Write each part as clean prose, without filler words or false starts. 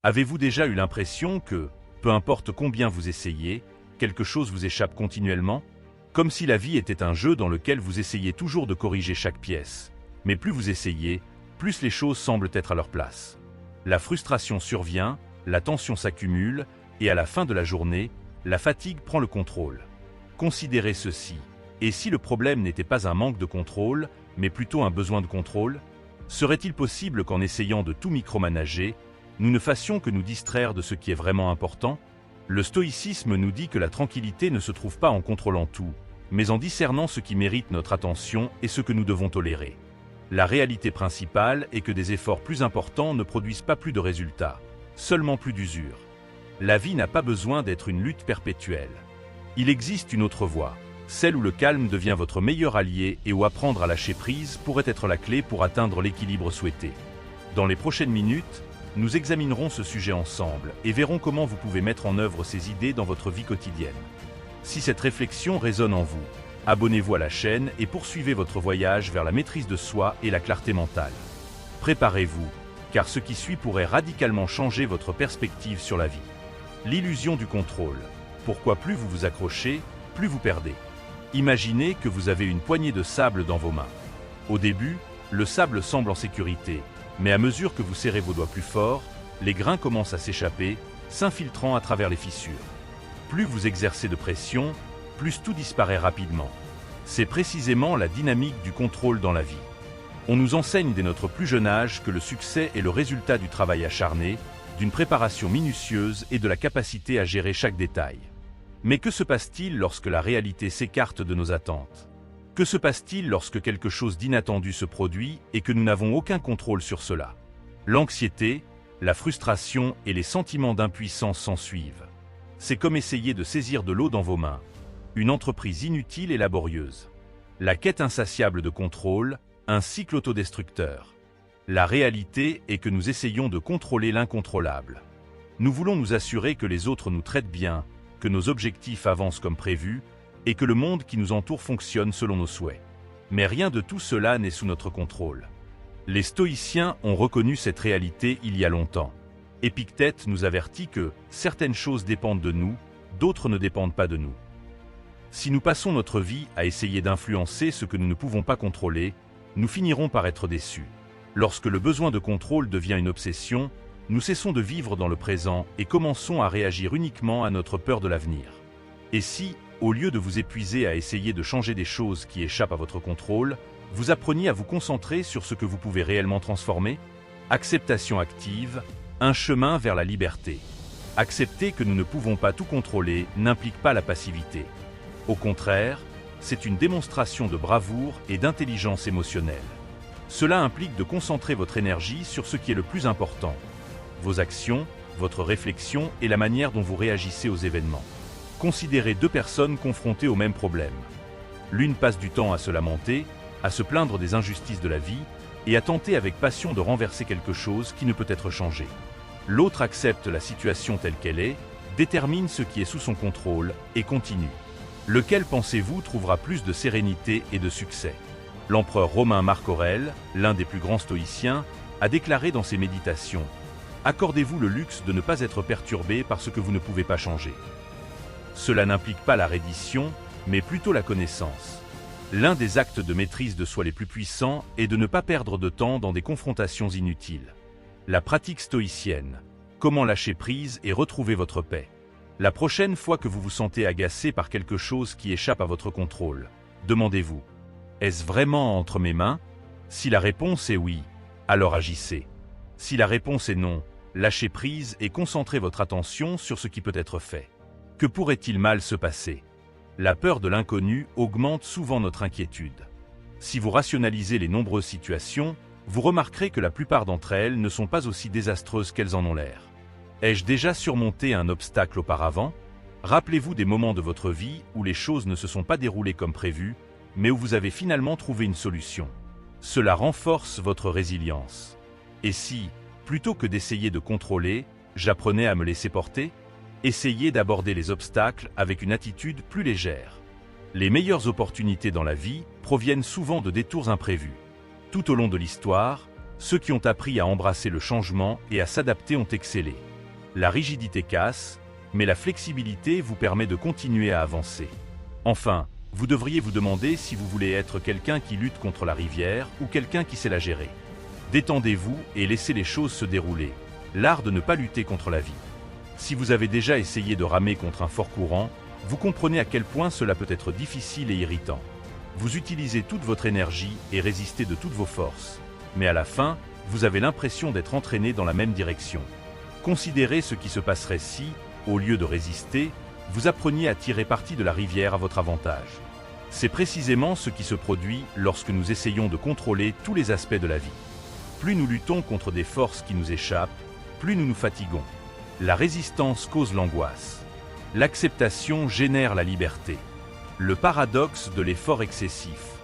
Avez-vous déjà eu l'impression que, peu importe combien vous essayez, quelque chose vous échappe continuellement? Comme si la vie était un jeu dans lequel vous essayez toujours de corriger chaque pièce. Mais plus vous essayez, plus les choses semblent être à leur place. La frustration survient, la tension s'accumule, et à la fin de la journée, la fatigue prend le contrôle. Considérez ceci. Et si le problème n'était pas un manque de contrôle, mais plutôt un besoin de contrôle? Serait-il possible qu'en essayant de tout micromanager, nous ne fassions que nous distraire de ce qui est vraiment important? Le stoïcisme nous dit que la tranquillité ne se trouve pas en contrôlant tout, mais en discernant ce qui mérite notre attention et ce que nous devons tolérer. La réalité principale est que des efforts plus importants ne produisent pas plus de résultats, seulement plus d'usure. La vie n'a pas besoin d'être une lutte perpétuelle. Il existe une autre voie, celle où le calme devient votre meilleur allié et où apprendre à lâcher prise pourrait être la clé pour atteindre l'équilibre souhaité. Dans les prochaines minutes, nous examinerons ce sujet ensemble et verrons comment vous pouvez mettre en œuvre ces idées dans votre vie quotidienne. Si cette réflexion résonne en vous, abonnez-vous à la chaîne et poursuivez votre voyage vers la maîtrise de soi et la clarté mentale. Préparez-vous, car ce qui suit pourrait radicalement changer votre perspective sur la vie. L'illusion du contrôle. Pourquoi plus vous vous accrochez, plus vous perdez. Imaginez que vous avez une poignée de sable dans vos mains. Au début, le sable semble en sécurité, mais à mesure que vous serrez vos doigts plus fort, les grains commencent à s'échapper, s'infiltrant à travers les fissures. Plus vous exercez de pression, plus tout disparaît rapidement. C'est précisément la dynamique du contrôle dans la vie. On nous enseigne dès notre plus jeune âge que le succès est le résultat du travail acharné, d'une préparation minutieuse et de la capacité à gérer chaque détail. Mais que se passe-t-il lorsque la réalité s'écarte de nos attentes? Que se passe-t-il lorsque quelque chose d'inattendu se produit et que nous n'avons aucun contrôle sur cela? L'anxiété, la frustration et les sentiments d'impuissance s'ensuivent. C'est comme essayer de saisir de l'eau dans vos mains. Une entreprise inutile et laborieuse. La quête insatiable de contrôle, un cycle autodestructeur. La réalité est que nous essayons de contrôler l'incontrôlable. Nous voulons nous assurer que les autres nous traitent bien, que nos objectifs avancent comme prévu, et que le monde qui nous entoure fonctionne selon nos souhaits. Mais rien de tout cela n'est sous notre contrôle. Les stoïciens ont reconnu cette réalité il y a longtemps. Épictète nous avertit que certaines choses dépendent de nous, d'autres ne dépendent pas de nous. Si nous passons notre vie à essayer d'influencer ce que nous ne pouvons pas contrôler, nous finirons par être déçus. Lorsque le besoin de contrôle devient une obsession, nous cessons de vivre dans le présent et commençons à réagir uniquement à notre peur de l'avenir. Et si, au lieu de vous épuiser à essayer de changer des choses qui échappent à votre contrôle, vous appreniez à vous concentrer sur ce que vous pouvez réellement transformer? Acceptation active, un chemin vers la liberté. Accepter que nous ne pouvons pas tout contrôler n'implique pas la passivité. Au contraire, c'est une démonstration de bravoure et d'intelligence émotionnelle. Cela implique de concentrer votre énergie sur ce qui est le plus important. Vos actions, votre réflexion et la manière dont vous réagissez aux événements. Considérez deux personnes confrontées au même problème. L'une passe du temps à se lamenter, à se plaindre des injustices de la vie et à tenter avec passion de renverser quelque chose qui ne peut être changé. L'autre accepte la situation telle qu'elle est, détermine ce qui est sous son contrôle et continue. Lequel pensez-vous trouvera plus de sérénité et de succès? L'empereur romain Marc Aurèle, l'un des plus grands stoïciens, a déclaré dans ses méditations « Accordez-vous le luxe de ne pas être perturbé par ce que vous ne pouvez pas changer. » Cela n'implique pas la reddition, mais plutôt la connaissance. L'un des actes de maîtrise de soi les plus puissants est de ne pas perdre de temps dans des confrontations inutiles. La pratique stoïcienne. Comment lâcher prise et retrouver votre paix. La prochaine fois que vous vous sentez agacé par quelque chose qui échappe à votre contrôle, demandez-vous « Est-ce vraiment entre mes mains ?» Si la réponse est oui, alors agissez. Si la réponse est non, lâchez prise et concentrez votre attention sur ce qui peut être fait. Que pourrait-il mal se passer? La peur de l'inconnu augmente souvent notre inquiétude. Si vous rationalisez les nombreuses situations, vous remarquerez que la plupart d'entre elles ne sont pas aussi désastreuses qu'elles en ont l'air. Ai-je déjà surmonté un obstacle auparavant? Rappelez-vous des moments de votre vie où les choses ne se sont pas déroulées comme prévu, mais où vous avez finalement trouvé une solution. Cela renforce votre résilience. Et si, plutôt que d'essayer de contrôler, j'apprenais à me laisser porter? Essayez d'aborder les obstacles avec une attitude plus légère. Les meilleures opportunités dans la vie proviennent souvent de détours imprévus. Tout au long de l'histoire, ceux qui ont appris à embrasser le changement et à s'adapter ont excellé. La rigidité casse, mais la flexibilité vous permet de continuer à avancer. Enfin, vous devriez vous demander si vous voulez être quelqu'un qui lutte contre la rivière ou quelqu'un qui sait la gérer. Détendez-vous et laissez les choses se dérouler. L'art de ne pas lutter contre la vie. Si vous avez déjà essayé de ramer contre un fort courant, vous comprenez à quel point cela peut être difficile et irritant. Vous utilisez toute votre énergie et résistez de toutes vos forces. Mais à la fin, vous avez l'impression d'être entraîné dans la même direction. Considérez ce qui se passerait si, au lieu de résister, vous appreniez à tirer parti de la rivière à votre avantage. C'est précisément ce qui se produit lorsque nous essayons de contrôler tous les aspects de la vie. Plus nous luttons contre des forces qui nous échappent, plus nous nous fatiguons. La résistance cause l'angoisse. L'acceptation génère la liberté. Le paradoxe de l'effort excessif.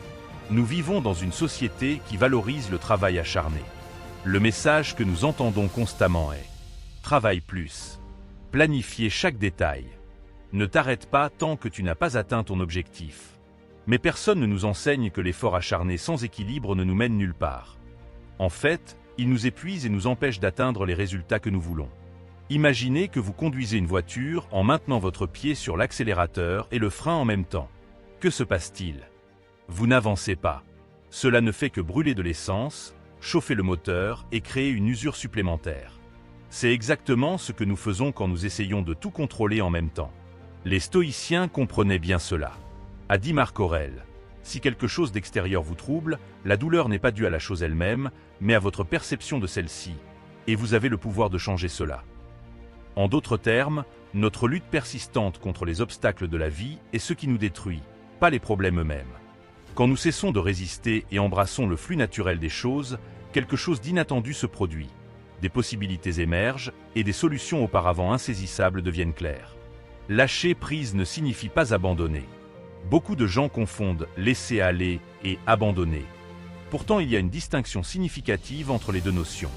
Nous vivons dans une société qui valorise le travail acharné. Le message que nous entendons constamment est « Travaille plus ». Planifiez chaque détail. Ne t'arrête pas tant que tu n'as pas atteint ton objectif. Mais personne ne nous enseigne que l'effort acharné sans équilibre ne nous mène nulle part. En fait, il nous épuise et nous empêche d'atteindre les résultats que nous voulons. Imaginez que vous conduisez une voiture en maintenant votre pied sur l'accélérateur et le frein en même temps. Que se passe-t-il? Vous n'avancez pas. Cela ne fait que brûler de l'essence, chauffer le moteur et créer une usure supplémentaire. C'est exactement ce que nous faisons quand nous essayons de tout contrôler en même temps. Les stoïciens comprenaient bien cela. A dit Marc Aurèle, si quelque chose d'extérieur vous trouble, la douleur n'est pas due à la chose elle-même, mais à votre perception de celle-ci, et vous avez le pouvoir de changer cela. En d'autres termes, notre lutte persistante contre les obstacles de la vie est ce qui nous détruit, pas les problèmes eux-mêmes. Quand nous cessons de résister et embrassons le flux naturel des choses, quelque chose d'inattendu se produit. Des possibilités émergent et des solutions auparavant insaisissables deviennent claires. Lâcher prise ne signifie pas abandonner. Beaucoup de gens confondent laisser aller et abandonner. Pourtant, il y a une distinction significative entre les deux notions.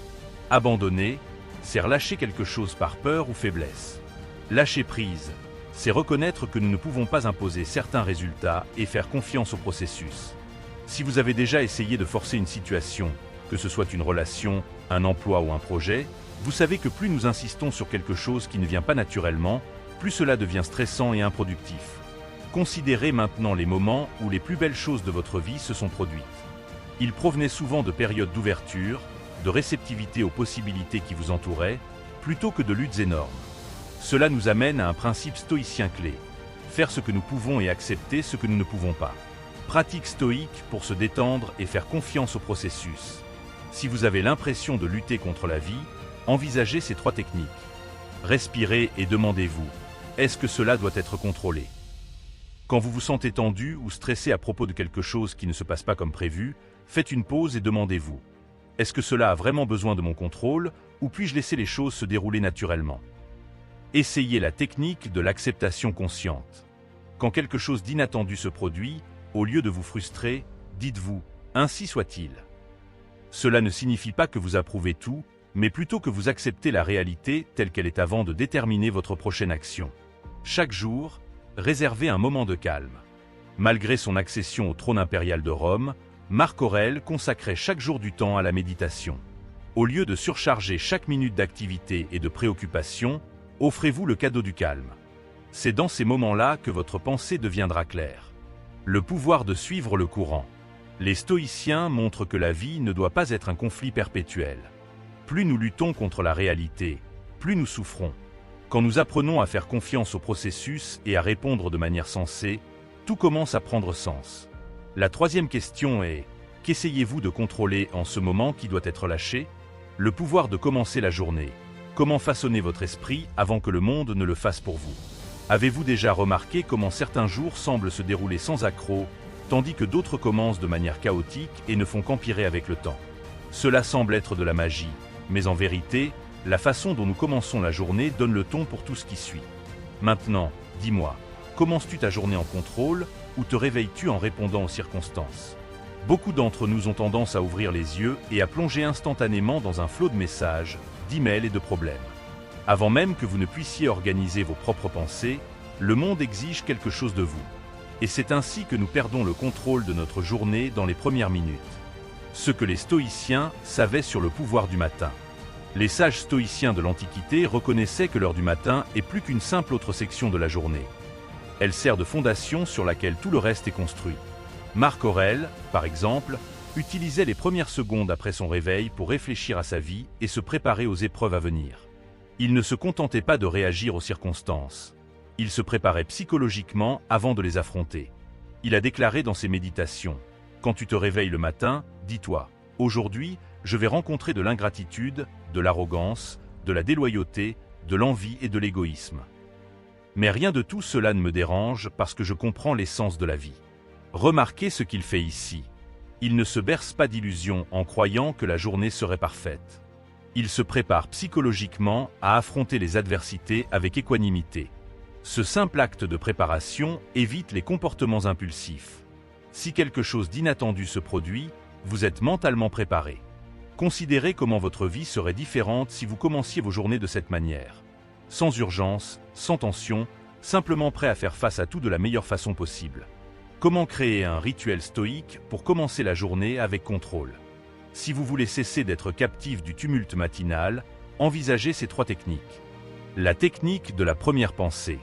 Abandonner, c'est relâcher quelque chose par peur ou faiblesse. Lâcher prise, c'est reconnaître que nous ne pouvons pas imposer certains résultats et faire confiance au processus. Si vous avez déjà essayé de forcer une situation, que ce soit une relation, un emploi ou un projet, vous savez que plus nous insistons sur quelque chose qui ne vient pas naturellement, plus cela devient stressant et improductif. Considérez maintenant les moments où les plus belles choses de votre vie se sont produites. Ils provenaient souvent de périodes d'ouverture, de réceptivité aux possibilités qui vous entouraient, plutôt que de luttes énormes. Cela nous amène à un principe stoïcien clé. Faire ce que nous pouvons et accepter ce que nous ne pouvons pas. Pratique stoïque pour se détendre et faire confiance au processus. Si vous avez l'impression de lutter contre la vie, envisagez ces 3 techniques. Respirez et demandez-vous, est-ce que cela doit être contrôlé? Quand vous vous sentez tendu ou stressé à propos de quelque chose qui ne se passe pas comme prévu, faites une pause et demandez-vous, est-ce que cela a vraiment besoin de mon contrôle ou puis-je laisser les choses se dérouler naturellement? Essayez la technique de l'acceptation consciente. Quand quelque chose d'inattendu se produit, au lieu de vous frustrer, dites-vous, ainsi soit-il. Cela ne signifie pas que vous approuvez tout, mais plutôt que vous acceptez la réalité telle qu'elle est avant de déterminer votre prochaine action. Chaque jour, réservez un moment de calme. Malgré son accession au trône impérial de Rome, Marc Aurèle consacrait chaque jour du temps à la méditation. Au lieu de surcharger chaque minute d'activité et de préoccupation, offrez-vous le cadeau du calme. C'est dans ces moments-là que votre pensée deviendra claire. Le pouvoir de suivre le courant. Les stoïciens montrent que la vie ne doit pas être un conflit perpétuel. Plus nous luttons contre la réalité, plus nous souffrons. Quand nous apprenons à faire confiance au processus et à répondre de manière sensée, tout commence à prendre sens. La 3e question est, qu'essayez-vous de contrôler en ce moment qui doit être lâché? Le pouvoir de commencer la journée. Comment façonner votre esprit avant que le monde ne le fasse pour vous? Avez-vous déjà remarqué comment certains jours semblent se dérouler sans accroc, tandis que d'autres commencent de manière chaotique et ne font qu'empirer avec le temps? Cela semble être de la magie, mais en vérité, la façon dont nous commençons la journée donne le ton pour tout ce qui suit. Maintenant, dis-moi, commences-tu ta journée en contrôle ou te réveilles-tu en répondant aux circonstances? Beaucoup d'entre nous ont tendance à ouvrir les yeux et à plonger instantanément dans un flot de messages, d'emails et de problèmes. Avant même que vous ne puissiez organiser vos propres pensées, le monde exige quelque chose de vous. Et c'est ainsi que nous perdons le contrôle de notre journée dans les premières minutes. Ce que les stoïciens savaient sur le pouvoir du matin. Les sages stoïciens de l'Antiquité reconnaissaient que l'heure du matin est plus qu'une simple autre section de la journée. Elle sert de fondation sur laquelle tout le reste est construit. Marc Aurèle, par exemple, utilisait les premières secondes après son réveil pour réfléchir à sa vie et se préparer aux épreuves à venir. Il ne se contentait pas de réagir aux circonstances. Il se préparait psychologiquement avant de les affronter. Il a déclaré dans ses méditations : « Quand tu te réveilles le matin, dis-toi, aujourd'hui, je vais rencontrer de l'ingratitude, de l'arrogance, de la déloyauté, de l'envie et de l'égoïsme. Mais rien de tout cela ne me dérange parce que je comprends l'essence de la vie. » Remarquez ce qu'il fait ici. Il ne se berce pas d'illusions en croyant que la journée serait parfaite. Il se prépare psychologiquement à affronter les adversités avec équanimité. Ce simple acte de préparation évite les comportements impulsifs. Si quelque chose d'inattendu se produit, vous êtes mentalement préparé. Considérez comment votre vie serait différente si vous commenciez vos journées de cette manière. Sans urgence, sans tension, simplement prêt à faire face à tout de la meilleure façon possible. Comment créer un rituel stoïque pour commencer la journée avec contrôle? Si vous voulez cesser d'être captif du tumulte matinal, envisagez ces 3 techniques. La technique de la première pensée.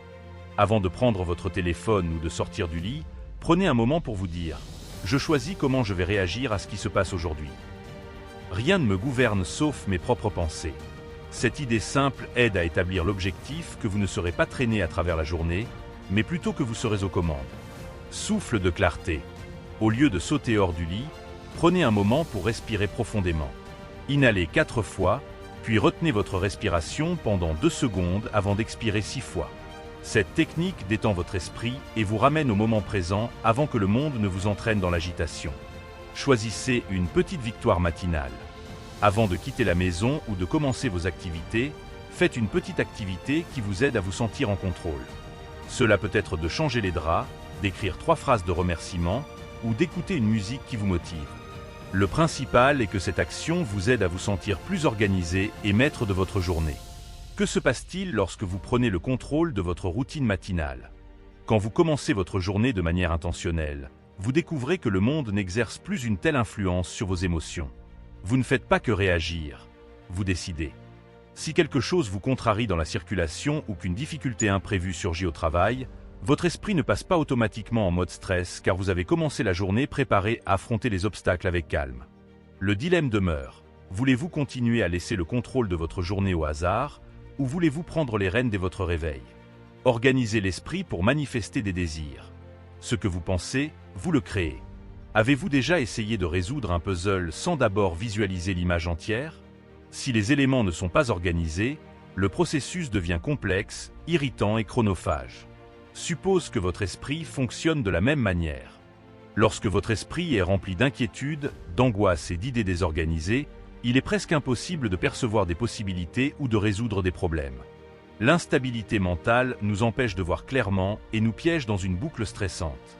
Avant de prendre votre téléphone ou de sortir du lit, prenez un moment pour vous dire « Je choisis comment je vais réagir à ce qui se passe aujourd'hui. Rien ne me gouverne sauf mes propres pensées. » Cette idée simple aide à établir l'objectif que vous ne serez pas traîné à travers la journée, mais plutôt que vous serez aux commandes. Souffle de clarté. Au lieu de sauter hors du lit, prenez un moment pour respirer profondément. Inhalez 4 fois, puis retenez votre respiration pendant 2 secondes avant d'expirer 6 fois. Cette technique détend votre esprit et vous ramène au moment présent avant que le monde ne vous entraîne dans l'agitation. Choisissez une petite victoire matinale. Avant de quitter la maison ou de commencer vos activités, faites une petite activité qui vous aide à vous sentir en contrôle. Cela peut être de changer les draps, d'écrire 3 phrases de remerciement ou d'écouter une musique qui vous motive. Le principal est que cette action vous aide à vous sentir plus organisé et maître de votre journée. Que se passe-t-il lorsque vous prenez le contrôle de votre routine matinale? Quand vous commencez votre journée de manière intentionnelle, vous découvrez que le monde n'exerce plus une telle influence sur vos émotions. Vous ne faites pas que réagir, vous décidez. Si quelque chose vous contrarie dans la circulation ou qu'une difficulté imprévue surgit au travail, votre esprit ne passe pas automatiquement en mode stress car vous avez commencé la journée préparé à affronter les obstacles avec calme. Le dilemme demeure. Voulez-vous continuer à laisser le contrôle de votre journée au hasard ou voulez-vous prendre les rênes dès votre réveil? Organisez l'esprit pour manifester des désirs. Ce que vous pensez, vous le créez. Avez-vous déjà essayé de résoudre un puzzle sans d'abord visualiser l'image entière? Si les éléments ne sont pas organisés, le processus devient complexe, irritant et chronophage. Suppose que votre esprit fonctionne de la même manière. Lorsque votre esprit est rempli d'inquiétude, d'angoisse et d'idées désorganisées, il est presque impossible de percevoir des possibilités ou de résoudre des problèmes. L'instabilité mentale nous empêche de voir clairement et nous piège dans une boucle stressante.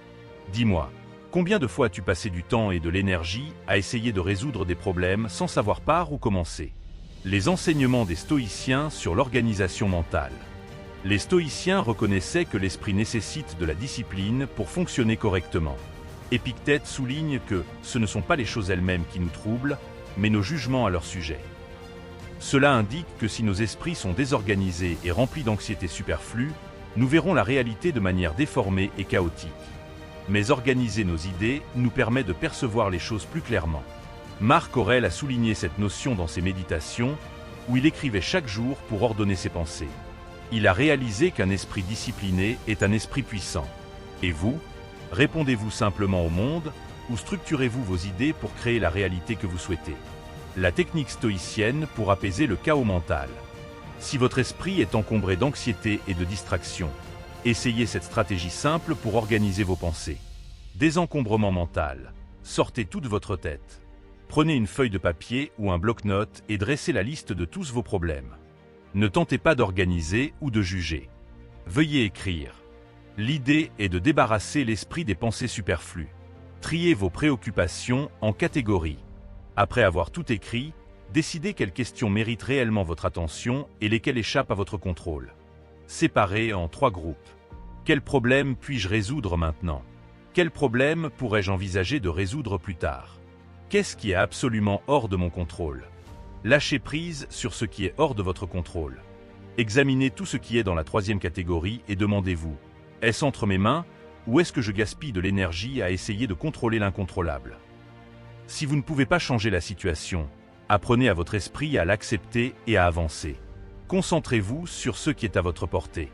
Dis-moi, combien de fois as-tu passé du temps et de l'énergie à essayer de résoudre des problèmes sans savoir par où commencer? Les enseignements des stoïciens sur l'organisation mentale. Les stoïciens reconnaissaient que l'esprit nécessite de la discipline pour fonctionner correctement. Épictète souligne que ce ne sont pas les choses elles-mêmes qui nous troublent, mais nos jugements à leur sujet. Cela indique que si nos esprits sont désorganisés et remplis d'anxiété superflue, nous verrons la réalité de manière déformée et chaotique. Mais organiser nos idées nous permet de percevoir les choses plus clairement. Marc Aurèle a souligné cette notion dans ses méditations, où il écrivait chaque jour pour ordonner ses pensées. Il a réalisé qu'un esprit discipliné est un esprit puissant. Et vous? Répondez-vous simplement au monde ou structurez-vous vos idées pour créer la réalité que vous souhaitez? La technique stoïcienne pour apaiser le chaos mental. Si votre esprit est encombré d'anxiété et de distraction, essayez cette stratégie simple pour organiser vos pensées. Désencombrement mental. Sortez toute votre tête. Prenez une feuille de papier ou un bloc-notes et dressez la liste de tous vos problèmes. Ne tentez pas d'organiser ou de juger. Veuillez écrire. L'idée est de débarrasser l'esprit des pensées superflues. Triez vos préoccupations en catégories. Après avoir tout écrit, décidez quelles questions méritent réellement votre attention et lesquelles échappent à votre contrôle. Séparez en 3 groupes. Quel problème puis-je résoudre maintenant? Quel problème pourrais-je envisager de résoudre plus tard? Qu'est-ce qui est absolument hors de mon contrôle? Lâchez prise sur ce qui est hors de votre contrôle. Examinez tout ce qui est dans la troisième catégorie et demandez-vous, est-ce entre mes mains ou est-ce que je gaspille de l'énergie à essayer de contrôler l'incontrôlable? Si vous ne pouvez pas changer la situation, apprenez à votre esprit à l'accepter et à avancer. Concentrez-vous sur ce qui est à votre portée.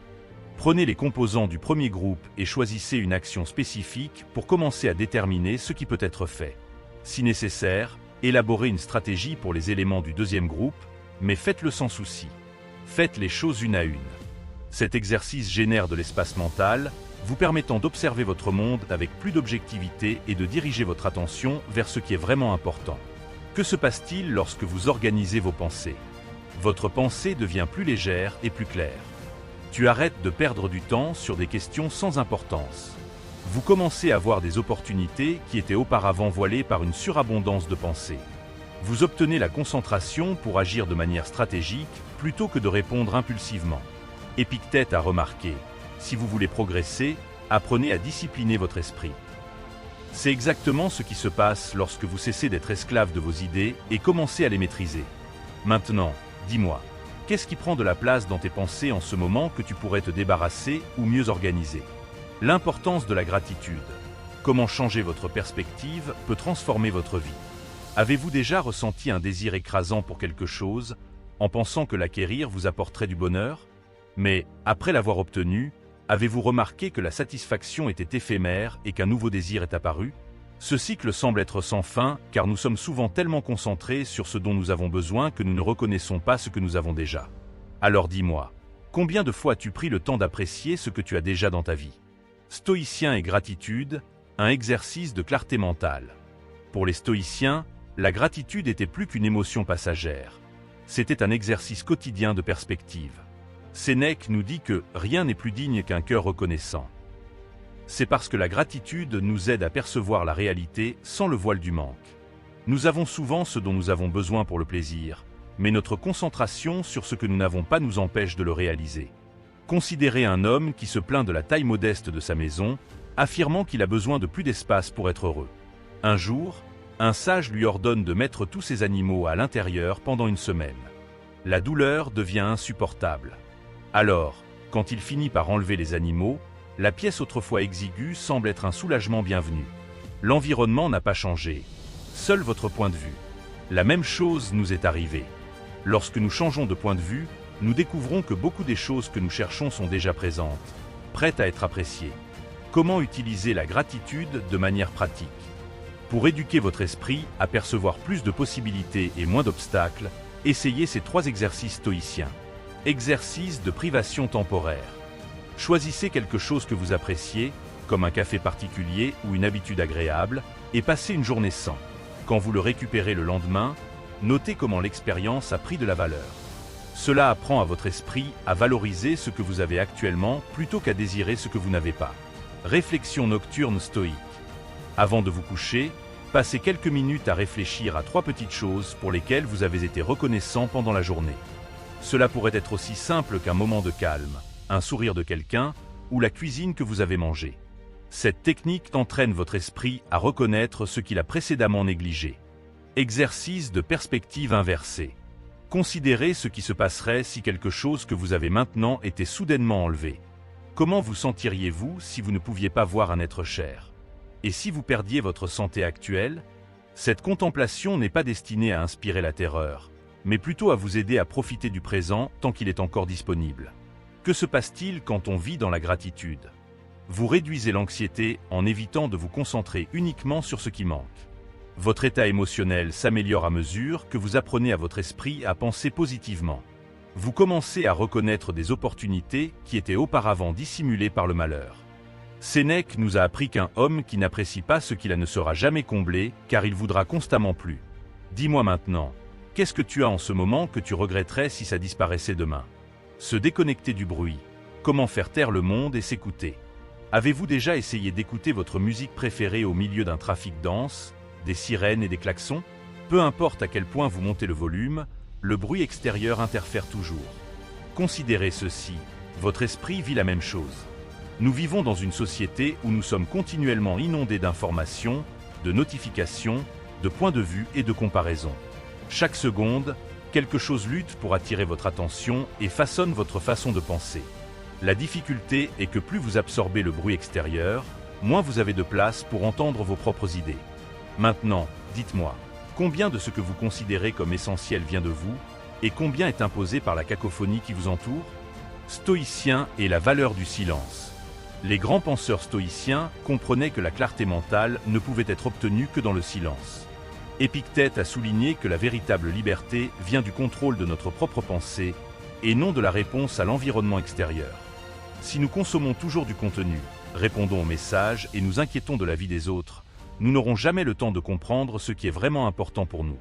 Prenez les composants du premier groupe et choisissez une action spécifique pour commencer à déterminer ce qui peut être fait. Si nécessaire, élaborez une stratégie pour les éléments du deuxième groupe, mais faites-le sans souci. Faites les choses une à une. Cet exercice génère de l'espace mental, vous permettant d'observer votre monde avec plus d'objectivité et de diriger votre attention vers ce qui est vraiment important. Que se passe-t-il lorsque vous organisez vos pensées? Votre pensée devient plus légère et plus claire. Tu arrêtes de perdre du temps sur des questions sans importance. Vous commencez à voir des opportunités qui étaient auparavant voilées par une surabondance de pensées. Vous obtenez la concentration pour agir de manière stratégique plutôt que de répondre impulsivement. Épictète a remarqué, si vous voulez progresser, apprenez à discipliner votre esprit. C'est exactement ce qui se passe lorsque vous cessez d'être esclave de vos idées et commencez à les maîtriser. Maintenant, dis-moi, qu'est-ce qui prend de la place dans tes pensées en ce moment que tu pourrais te débarrasser ou mieux organiser? L'importance de la gratitude. Comment changer votre perspective peut transformer votre vie. Avez-vous déjà ressenti un désir écrasant pour quelque chose, en pensant que l'acquérir vous apporterait du bonheur? Mais, après l'avoir obtenu, avez-vous remarqué que la satisfaction était éphémère et qu'un nouveau désir est apparu? Ce cycle semble être sans fin, car nous sommes souvent tellement concentrés sur ce dont nous avons besoin que nous ne reconnaissons pas ce que nous avons déjà. Alors dis-moi, combien de fois as-tu pris le temps d'apprécier ce que tu as déjà dans ta vie? Stoïciens et gratitude, un exercice de clarté mentale. Pour les stoïciens, la gratitude était plus qu'une émotion passagère. C'était un exercice quotidien de perspective. Sénèque nous dit que rien n'est plus digne qu'un cœur reconnaissant. C'est parce que la gratitude nous aide à percevoir la réalité sans le voile du manque. Nous avons souvent ce dont nous avons besoin pour le plaisir, mais notre concentration sur ce que nous n'avons pas nous empêche de le réaliser. Considérez un homme qui se plaint de la taille modeste de sa maison, affirmant qu'il a besoin de plus d'espace pour être heureux. Un jour, un sage lui ordonne de mettre tous ses animaux à l'intérieur pendant une semaine. La douleur devient insupportable. Alors, quand il finit par enlever les animaux, la pièce autrefois exiguë semble être un soulagement bienvenu. L'environnement n'a pas changé, seul votre point de vue. La même chose nous est arrivée. Lorsque nous changeons de point de vue, nous découvrons que beaucoup des choses que nous cherchons sont déjà présentes, prêtes à être appréciées. Comment utiliser la gratitude de manière pratique? Pour éduquer votre esprit à percevoir plus de possibilités et moins d'obstacles, essayez ces 3 exercices stoïciens. Exercice de privation temporaire. Choisissez quelque chose que vous appréciez, comme un café particulier ou une habitude agréable, et passez une journée sans. Quand vous le récupérez le lendemain, notez comment l'expérience a pris de la valeur. Cela apprend à votre esprit à valoriser ce que vous avez actuellement plutôt qu'à désirer ce que vous n'avez pas. Réflexion nocturne stoïque. Avant de vous coucher, passez quelques minutes à réfléchir à 3 petites choses pour lesquelles vous avez été reconnaissant pendant la journée. Cela pourrait être aussi simple qu'un moment de calme, un sourire de quelqu'un ou la cuisine que vous avez mangée. Cette technique entraîne votre esprit à reconnaître ce qu'il a précédemment négligé. Exercice de perspective inversée. Considérez ce qui se passerait si quelque chose que vous avez maintenant était soudainement enlevé. Comment vous sentiriez-vous si vous ne pouviez pas voir un être cher? Et si vous perdiez votre santé actuelle? Cette contemplation n'est pas destinée à inspirer la terreur, mais plutôt à vous aider à profiter du présent tant qu'il est encore disponible. Que se passe-t-il quand on vit dans la gratitude? Vous réduisez l'anxiété en évitant de vous concentrer uniquement sur ce qui manque. Votre état émotionnel s'améliore à mesure que vous apprenez à votre esprit à penser positivement. Vous commencez à reconnaître des opportunités qui étaient auparavant dissimulées par le malheur. Sénèque nous a appris qu'un homme qui n'apprécie pas ce qu'il a ne sera jamais comblé, car il voudra constamment plus. Dis-moi maintenant, qu'est-ce que tu as en ce moment que tu regretterais si ça disparaissait demain? Se déconnecter du bruit. Comment faire taire le monde et s'écouter? Avez-vous déjà essayé d'écouter votre musique préférée au milieu d'un trafic dense, des sirènes et des klaxons? Peu importe à quel point vous montez le volume, le bruit extérieur interfère toujours. Considérez ceci, votre esprit vit la même chose. Nous vivons dans une société où nous sommes continuellement inondés d'informations, de notifications, de points de vue et de comparaisons. Chaque seconde, Quelque chose lutte pour attirer votre attention et façonne votre façon de penser. La difficulté est que plus vous absorbez le bruit extérieur, moins vous avez de place pour entendre vos propres idées. Maintenant, dites-moi, combien de ce que vous considérez comme essentiel vient de vous, et combien est imposé par la cacophonie qui vous entoure? Stoïcien et la valeur du silence. Les grands penseurs stoïciens comprenaient que la clarté mentale ne pouvait être obtenue que dans le silence. Épictète a souligné que la véritable liberté vient du contrôle de notre propre pensée et non de la réponse à l'environnement extérieur. Si nous consommons toujours du contenu, répondons aux messages et nous inquiétons de la vie des autres, nous n'aurons jamais le temps de comprendre ce qui est vraiment important pour nous.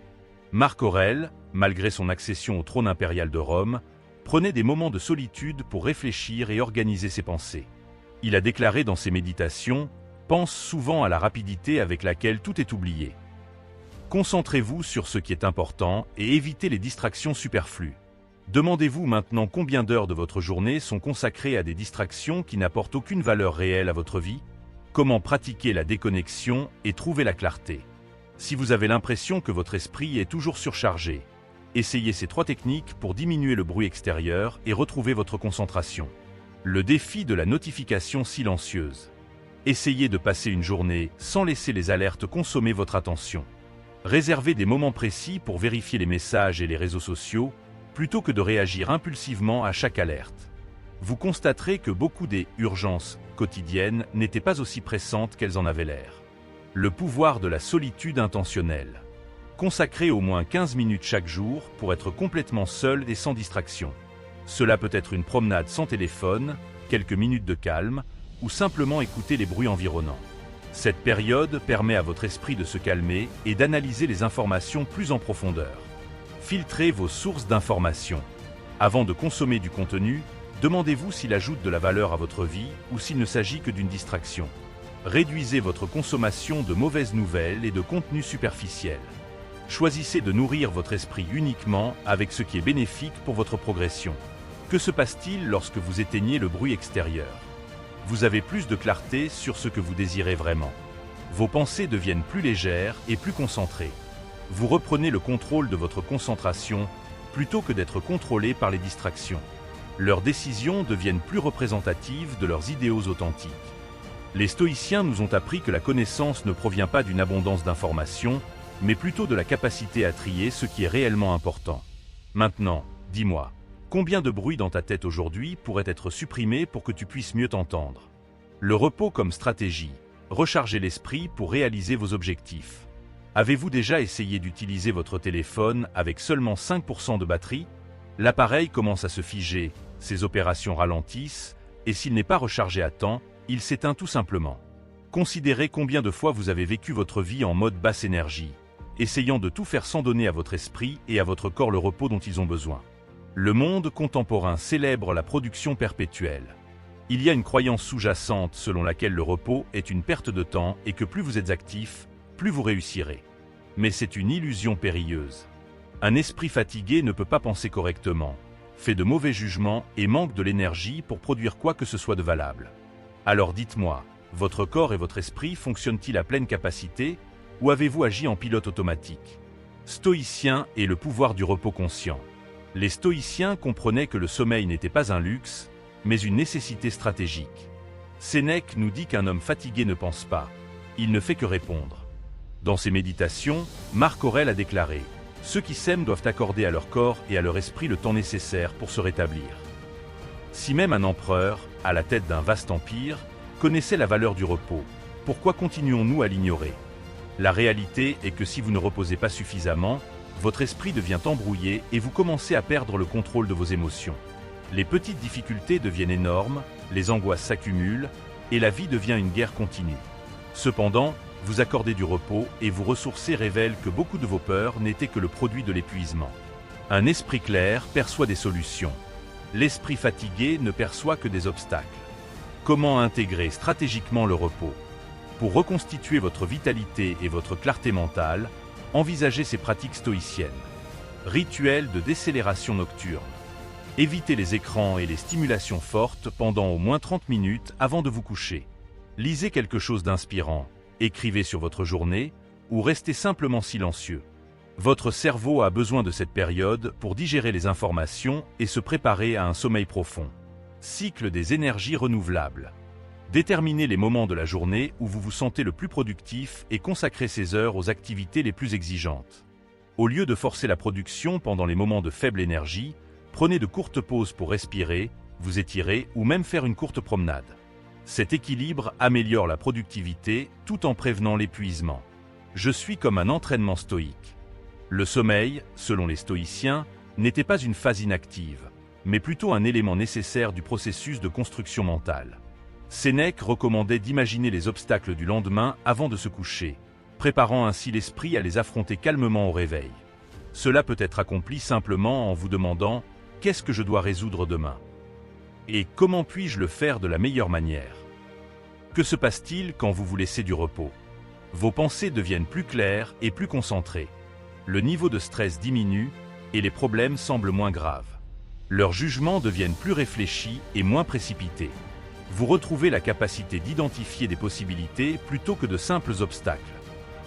Marc Aurèle, malgré son accession au trône impérial de Rome, prenait des moments de solitude pour réfléchir et organiser ses pensées. Il a déclaré dans ses méditations « Pense souvent à la rapidité avec laquelle tout est oublié. Concentrez-vous sur ce qui est important et évitez les distractions superflues. Demandez-vous maintenant combien d'heures de votre journée sont consacrées à des distractions qui n'apportent aucune valeur réelle à votre vie. Comment pratiquer la déconnexion et trouver la clarté. Si vous avez l'impression que votre esprit est toujours surchargé, essayez ces 3 techniques pour diminuer le bruit extérieur et retrouver votre concentration. Le défi de la notification silencieuse. Essayez de passer une journée sans laisser les alertes consommer votre attention. Réservez des moments précis pour vérifier les messages et les réseaux sociaux, plutôt que de réagir impulsivement à chaque alerte. Vous constaterez que beaucoup des « urgences » quotidiennes n'étaient pas aussi pressantes qu'elles en avaient l'air. Le pouvoir de la solitude intentionnelle. Consacrez au moins 15 minutes chaque jour pour être complètement seul et sans distraction. Cela peut être une promenade sans téléphone, quelques minutes de calme, ou simplement écouter les bruits environnants. Cette période permet à votre esprit de se calmer et d'analyser les informations plus en profondeur. Filtrez vos sources d'informations. Avant de consommer du contenu, demandez-vous s'il ajoute de la valeur à votre vie ou s'il ne s'agit que d'une distraction. Réduisez votre consommation de mauvaises nouvelles et de contenus superficiels. Choisissez de nourrir votre esprit uniquement avec ce qui est bénéfique pour votre progression. Que se passe-t-il lorsque vous éteignez le bruit extérieur? Vous avez plus de clarté sur ce que vous désirez vraiment. Vos pensées deviennent plus légères et plus concentrées. Vous reprenez le contrôle de votre concentration plutôt que d'être contrôlé par les distractions. Leurs décisions deviennent plus représentatives de leurs idéaux authentiques. Les stoïciens nous ont appris que la connaissance ne provient pas d'une abondance d'informations, mais plutôt de la capacité à trier ce qui est réellement important. Maintenant, dis-moi, combien de bruit dans ta tête aujourd'hui pourrait être supprimé pour que tu puisses mieux t'entendre? Le repos comme stratégie. Rechargez l'esprit pour réaliser vos objectifs. Avez-vous déjà essayé d'utiliser votre téléphone avec seulement 5% de batterie? L'appareil commence à se figer, ses opérations ralentissent, et s'il n'est pas rechargé à temps, il s'éteint tout simplement. Considérez combien de fois vous avez vécu votre vie en mode basse énergie, essayant de tout faire sans donner à votre esprit et à votre corps le repos dont ils ont besoin. Le monde contemporain célèbre la production perpétuelle. Il y a une croyance sous-jacente selon laquelle le repos est une perte de temps et que plus vous êtes actif, plus vous réussirez. Mais c'est une illusion périlleuse. Un esprit fatigué ne peut pas penser correctement, fait de mauvais jugements et manque de l'énergie pour produire quoi que ce soit de valable. Alors dites-moi, votre corps et votre esprit fonctionnent-ils à pleine capacité ou avez-vous agi en pilote automatique? Stoïcien et le pouvoir du repos conscient. Les stoïciens comprenaient que le sommeil n'était pas un luxe, mais une nécessité stratégique. Sénèque nous dit qu'un homme fatigué ne pense pas, il ne fait que répondre. Dans ses méditations, Marc Aurèle a déclaré « Ceux qui s'aiment doivent accorder à leur corps et à leur esprit le temps nécessaire pour se rétablir. » Si même un empereur, à la tête d'un vaste empire, connaissait la valeur du repos, pourquoi continuons-nous à l'ignorer? La réalité est que si vous ne reposez pas suffisamment, votre esprit devient embrouillé et vous commencez à perdre le contrôle de vos émotions. Les petites difficultés deviennent énormes, les angoisses s'accumulent et la vie devient une guerre continue. Cependant, vous accordez du repos et vous ressourcer révèle que beaucoup de vos peurs n'étaient que le produit de l'épuisement. Un esprit clair perçoit des solutions. L'esprit fatigué ne perçoit que des obstacles. Comment intégrer stratégiquement le repos? Pour reconstituer votre vitalité et votre clarté mentale, envisagez ces pratiques stoïciennes. Rituel de décélération nocturne. Évitez les écrans et les stimulations fortes pendant au moins 30 minutes avant de vous coucher. Lisez quelque chose d'inspirant, écrivez sur votre journée ou restez simplement silencieux. Votre cerveau a besoin de cette période pour digérer les informations et se préparer à un sommeil profond. Cycle des énergies renouvelables. Déterminez les moments de la journée où vous vous sentez le plus productif et consacrez ces heures aux activités les plus exigeantes. Au lieu de forcer la production pendant les moments de faible énergie, prenez de courtes pauses pour respirer, vous étirer ou même faire une courte promenade. Cet équilibre améliore la productivité tout en prévenant l'épuisement. Je suis comme un entraînement stoïque. Le sommeil, selon les stoïciens, n'était pas une phase inactive, mais plutôt un élément nécessaire du processus de construction mentale. Sénèque recommandait d'imaginer les obstacles du lendemain avant de se coucher, préparant ainsi l'esprit à les affronter calmement au réveil. Cela peut être accompli simplement en vous demandant « Qu'est-ce que je dois résoudre demain ?» et « Comment puis-je le faire de la meilleure manière ?» Que se passe-t-il quand vous vous laissez du repos? Vos pensées deviennent plus claires et plus concentrées. Le niveau de stress diminue et les problèmes semblent moins graves. Leurs jugements deviennent plus réfléchis et moins précipités. Vous retrouvez la capacité d'identifier des possibilités plutôt que de simples obstacles.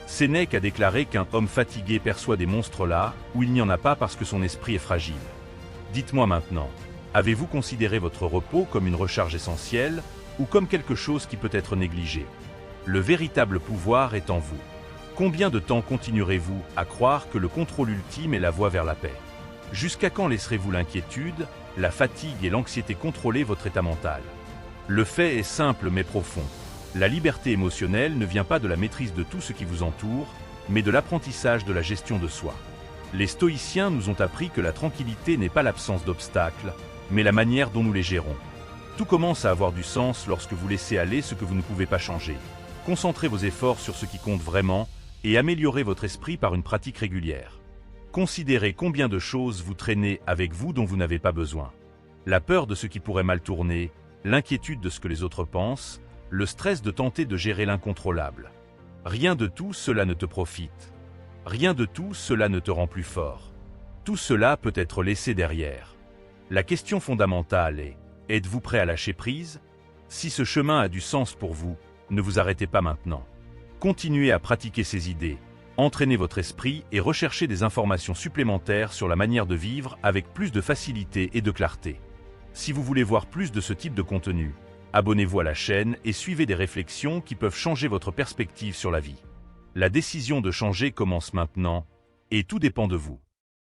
Sénèque a déclaré qu'un homme fatigué perçoit des monstres là où il n'y en a pas parce que son esprit est fragile. Dites-moi maintenant, avez-vous considéré votre repos comme une recharge essentielle ou comme quelque chose qui peut être négligé? Le véritable pouvoir est en vous. Combien de temps continuerez-vous à croire que le contrôle ultime est la voie vers la paix? Jusqu'à quand laisserez-vous l'inquiétude, la fatigue et l'anxiété contrôler votre état mental? Le fait est simple mais profond. La liberté émotionnelle ne vient pas de la maîtrise de tout ce qui vous entoure, mais de l'apprentissage de la gestion de soi. Les stoïciens nous ont appris que la tranquillité n'est pas l'absence d'obstacles, mais la manière dont nous les gérons. Tout commence à avoir du sens lorsque vous laissez aller ce que vous ne pouvez pas changer. Concentrez vos efforts sur ce qui compte vraiment et améliorez votre esprit par une pratique régulière. Considérez combien de choses vous traînez avec vous dont vous n'avez pas besoin. La peur de ce qui pourrait mal tourner, l'inquiétude de ce que les autres pensent, le stress de tenter de gérer l'incontrôlable. Rien de tout cela ne te profite. Rien de tout cela ne te rend plus fort. Tout cela peut être laissé derrière. La question fondamentale est, êtes-vous prêt à lâcher prise? Si ce chemin a du sens pour vous, ne vous arrêtez pas maintenant. Continuez à pratiquer ces idées, entraînez votre esprit et recherchez des informations supplémentaires sur la manière de vivre avec plus de facilité et de clarté. Si vous voulez voir plus de ce type de contenu, abonnez-vous à la chaîne et suivez des réflexions qui peuvent changer votre perspective sur la vie. La décision de changer commence maintenant, et tout dépend de vous.